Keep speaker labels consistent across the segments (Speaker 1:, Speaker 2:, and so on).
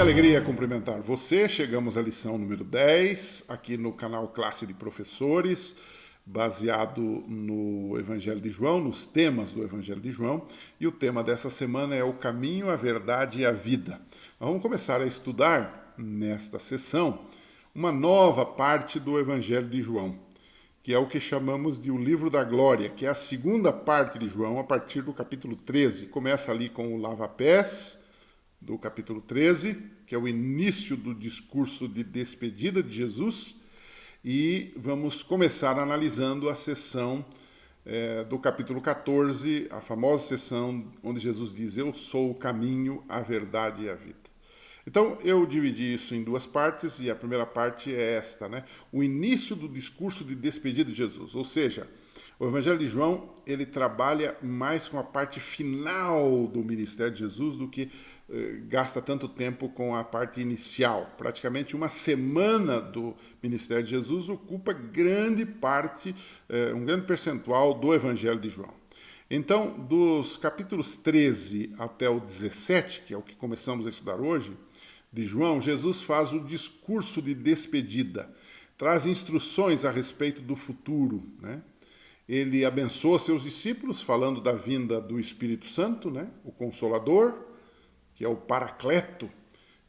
Speaker 1: Que alegria cumprimentar você. Chegamos à lição número 10, aqui no canal Classe de Professores, baseado no Evangelho de João, nos temas do Evangelho de João. E o tema dessa semana é o caminho, a verdade e a vida. Nós vamos começar a estudar, nesta sessão, uma nova parte do Evangelho de João, que é o que chamamos de o Livro da Glória, que é a segunda parte de João, a partir do capítulo 13. Começa ali com o lava-pés, do capítulo 13, que é o início do discurso de despedida de Jesus, e vamos começar analisando a sessão do capítulo 14, a famosa sessão onde Jesus diz: eu sou o caminho, a verdade e a vida. Então, eu dividi isso em duas partes, e a primeira parte é esta, né? O início do discurso de despedida de Jesus, ou seja, o Evangelho de João, ele trabalha mais com a parte final do ministério de Jesus do que gasta tanto tempo com a parte inicial. Praticamente uma semana do ministério de Jesus ocupa grande parte, um grande percentual do Evangelho de João. Então, dos capítulos 13 até o 17, que é o que começamos a estudar hoje, de João, Jesus faz o discurso de despedida, traz instruções a respeito do futuro, né? Ele abençoa seus discípulos, falando da vinda do Espírito Santo, né? O Consolador, que é o Paracleto.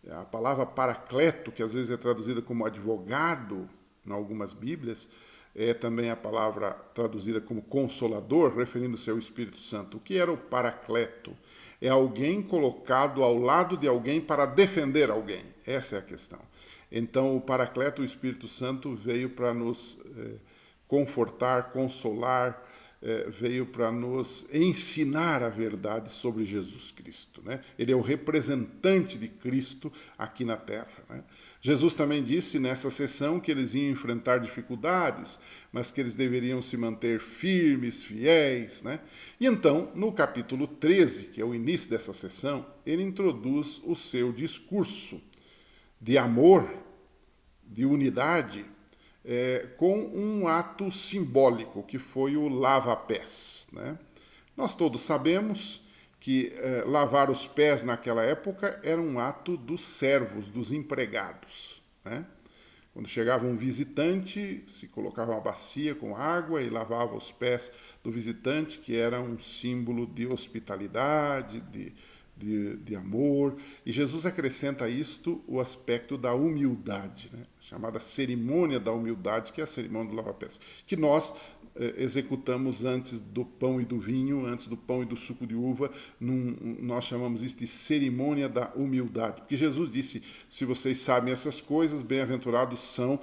Speaker 1: A palavra Paracleto, que às vezes é traduzida como advogado, em algumas Bíblias, é também a palavra traduzida como Consolador, referindo-se ao Espírito Santo. O que era o Paracleto? É alguém colocado ao lado de alguém para defender alguém. Essa é a questão. Então, o Paracleto, o Espírito Santo, veio para nos confortar, consolar, veio para nos ensinar a verdade sobre Jesus Cristo, né? Ele é o representante de Cristo aqui na Terra, né? Jesus também disse nessa sessão que eles iam enfrentar dificuldades, mas que eles deveriam se manter firmes, fiéis, né? E então, no capítulo 13, que é o início dessa sessão, ele introduz o seu discurso de amor, de unidade, com um ato simbólico, que foi o lava-pés, né? Nós todos sabemos que lavar os pés naquela época era um ato dos servos, dos empregados, né? Quando chegava um visitante, se colocava uma bacia com água e lavava os pés do visitante, que era um símbolo de hospitalidade, de amor. E Jesus acrescenta a isto o aspecto da humildade, né? Chamada cerimônia da humildade, que é a cerimônia do lava-pés, que nós executamos antes do pão e do vinho, antes do pão e do suco de uva. Nós chamamos isso de cerimônia da humildade, porque Jesus disse: se vocês sabem essas coisas, bem-aventurados são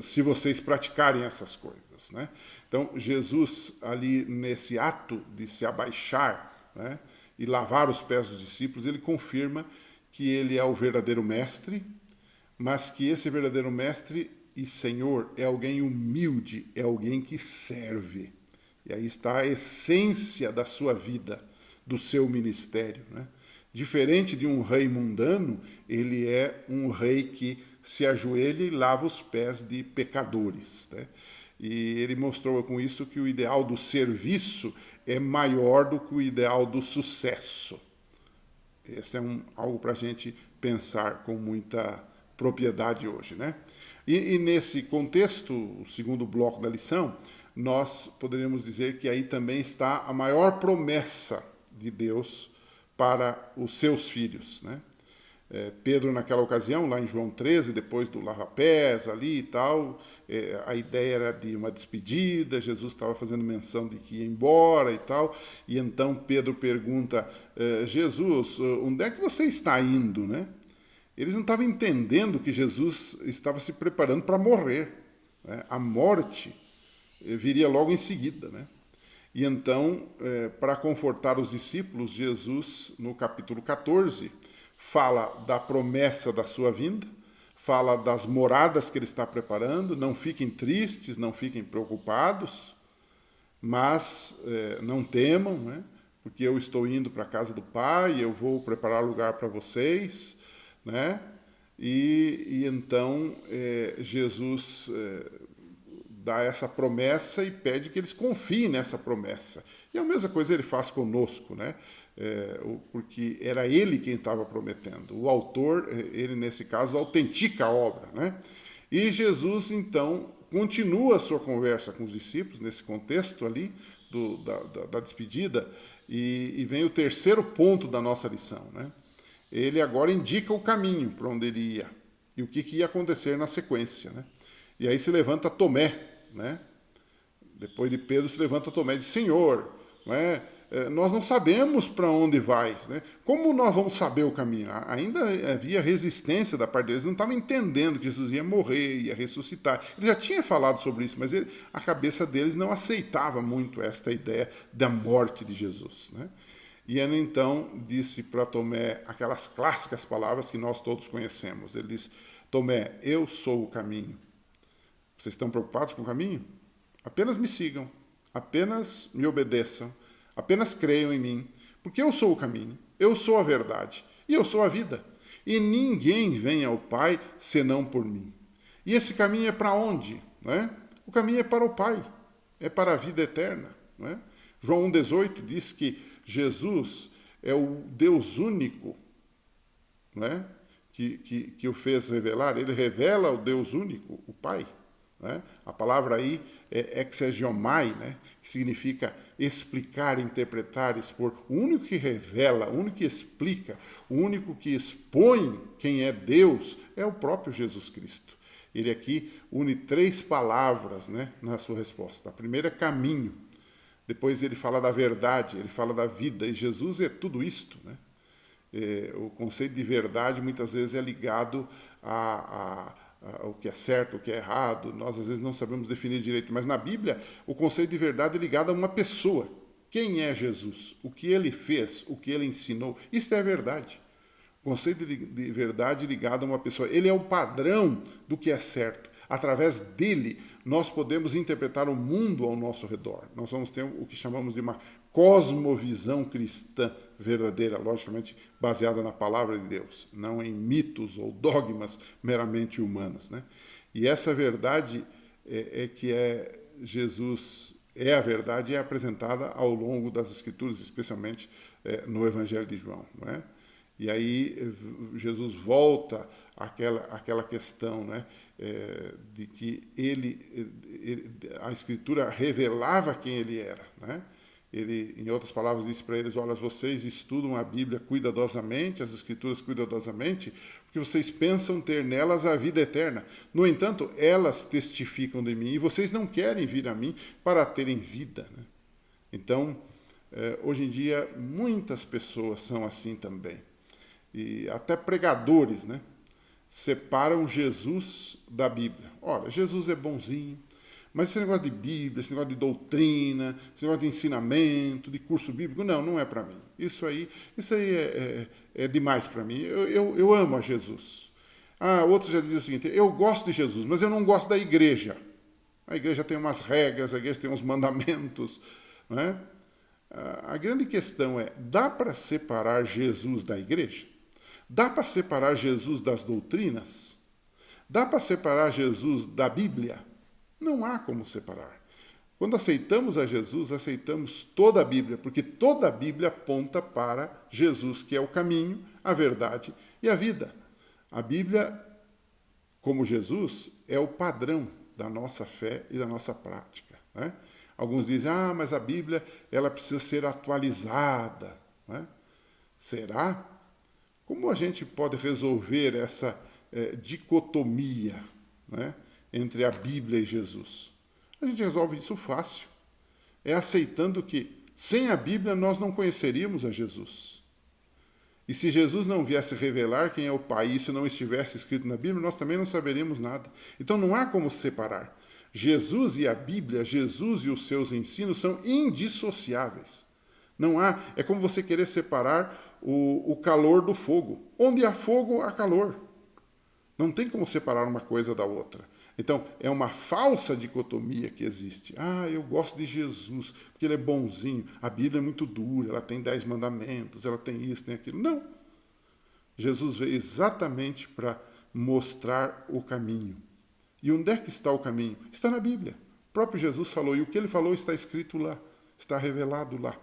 Speaker 1: se vocês praticarem essas coisas, né? Então, Jesus, ali nesse ato de se abaixar, né, e lavar os pés dos discípulos, ele confirma que ele é o verdadeiro mestre, mas que esse verdadeiro mestre e Senhor é alguém humilde, é alguém que serve. E aí está a essência da sua vida, do seu ministério, né? Diferente de um rei mundano, ele é um rei que se ajoelha e lava os pés de pecadores, né? E ele mostrou com isso que o ideal do serviço é maior do que o ideal do sucesso. Esse é algo para a gente pensar com muita propriedade hoje, né? E nesse contexto, o segundo bloco da lição, nós poderíamos dizer que aí também está a maior promessa de Deus para os seus filhos, né? Pedro, naquela ocasião, lá em João 13, depois do lava-pés ali e tal, a ideia era de uma despedida, Jesus estava fazendo menção de que ia embora e tal, e então Pedro pergunta: Jesus, onde é que você está indo, né? Eles não estavam entendendo que Jesus estava se preparando para morrer, né? A morte viria logo em seguida, né? E então, para confortar os discípulos, Jesus, no capítulo 14, fala da promessa da sua vinda, fala das moradas que ele está preparando. Não fiquem tristes, não fiquem preocupados, mas não temam, né? Porque eu estou indo para a casa do Pai, eu vou preparar lugar para vocês, né? E então Jesus dá essa promessa e pede que eles confiem nessa promessa. E a mesma coisa ele faz conosco, né? Porque era ele quem estava prometendo. O autor, ele nesse caso, autentica a obra, né? E Jesus, então, continua a sua conversa com os discípulos, nesse contexto ali, da despedida, e vem o terceiro ponto da nossa lição, né? Ele agora indica o caminho para onde ele ia e o que ia acontecer na sequência, né? E aí se levanta Tomé, né? Depois de Pedro se levanta Tomé e diz: Senhor, né? Nós não sabemos para onde vais, né? Como nós vamos saber o caminho? Ainda havia resistência da parte deles, não estavam entendendo que Jesus ia morrer, ia ressuscitar. Ele já tinha falado sobre isso, mas a cabeça deles não aceitava muito esta ideia da morte de Jesus, né? E ele então disse para Tomé aquelas clássicas palavras que nós todos conhecemos. Ele disse: Tomé, eu sou o caminho. Vocês estão preocupados com o caminho? Apenas me sigam, apenas me obedeçam, apenas creiam em mim, porque eu sou o caminho, eu sou a verdade e eu sou a vida. E ninguém vem ao Pai senão por mim. E esse caminho é para onde? Não é? O caminho é para o Pai, é para a vida eterna. Não é? João 1,18 diz que Jesus é o Deus único, não é? que o fez revelar. Ele revela o Deus único, o Pai. Né? A palavra aí é exegiomai, né? Que significa explicar, interpretar, expor. O único que revela, o único que explica, o único que expõe quem é Deus é o próprio Jesus Cristo. Ele aqui une três palavras, né, na sua resposta. A primeira é caminho, depois ele fala da verdade, ele fala da vida, e Jesus é tudo isto, né? O conceito de verdade muitas vezes é ligado o que é certo, o que é errado. Nós às vezes não sabemos definir direito, mas na Bíblia o conceito de verdade é ligado a uma pessoa. Quem é Jesus? O que ele fez? O que ele ensinou? Isso é verdade. O conceito de verdade ligado a uma pessoa. Ele é o padrão do que é certo. Através dele, nós podemos interpretar o mundo ao nosso redor. Nós vamos ter o que chamamos de uma cosmovisão cristã verdadeira, logicamente baseada na palavra de Deus, não em mitos ou dogmas meramente humanos, né? E essa verdade Jesus é a verdade, é apresentada ao longo das Escrituras, especialmente no Evangelho de João, não é? E aí Jesus volta àquela questão, né, de que a Escritura revelava quem ele era, né? Ele, em outras palavras, disse para eles: olha, vocês estudam a Bíblia cuidadosamente, as Escrituras cuidadosamente, porque vocês pensam ter nelas a vida eterna. No entanto, elas testificam de mim e vocês não querem vir a mim para terem vida, né? Então, hoje em dia, muitas pessoas são assim também. E até pregadores, né, separam Jesus da Bíblia. Olha, Jesus é bonzinho, mas esse negócio de Bíblia, esse negócio de doutrina, esse negócio de ensinamento, de curso bíblico, não é para mim. Isso aí é demais para mim. Eu amo a Jesus. Outros já dizem o seguinte: eu gosto de Jesus, mas eu não gosto da igreja. A igreja tem umas regras, a igreja tem uns mandamentos, não é? A grande questão é: dá para separar Jesus da igreja? Dá para separar Jesus das doutrinas? Dá para separar Jesus da Bíblia? Não há como separar. Quando aceitamos a Jesus, aceitamos toda a Bíblia, porque toda a Bíblia aponta para Jesus, que é o caminho, a verdade e a vida. A Bíblia, como Jesus, é o padrão da nossa fé e da nossa prática, né? Alguns dizem: mas a Bíblia ela precisa ser atualizada, né? Será? Como a gente pode resolver essa dicotomia, né, entre a Bíblia e Jesus? A gente resolve isso fácil. É aceitando que sem a Bíblia nós não conheceríamos a Jesus. E se Jesus não viesse revelar quem é o Pai e isso não estivesse escrito na Bíblia, nós também não saberíamos nada. Então não há como separar. Jesus e a Bíblia, Jesus e os seus ensinos são indissociáveis. Não há, é como você querer separar o calor do fogo. Onde há fogo, há calor. Não tem como separar uma coisa da outra. Então, é uma falsa dicotomia que existe. Eu gosto de Jesus, porque ele é bonzinho. A Bíblia é muito dura, ela tem 10 mandamentos, ela tem isso, tem aquilo. Não. Jesus veio exatamente para mostrar o caminho. E onde é que está o caminho? Está na Bíblia. próprio Jesus falou, e o que ele falou está escrito lá, está revelado lá.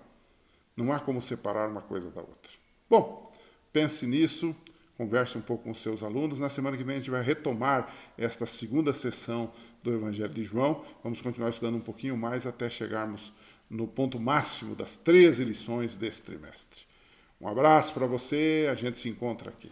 Speaker 1: Não há como separar uma coisa da outra. Bom, pense nisso, converse um pouco com os seus alunos. Na semana que vem a gente vai retomar esta segunda sessão do Evangelho de João. Vamos continuar estudando um pouquinho mais até chegarmos no ponto máximo das 13 lições desse trimestre. Um abraço para você, a gente se encontra aqui.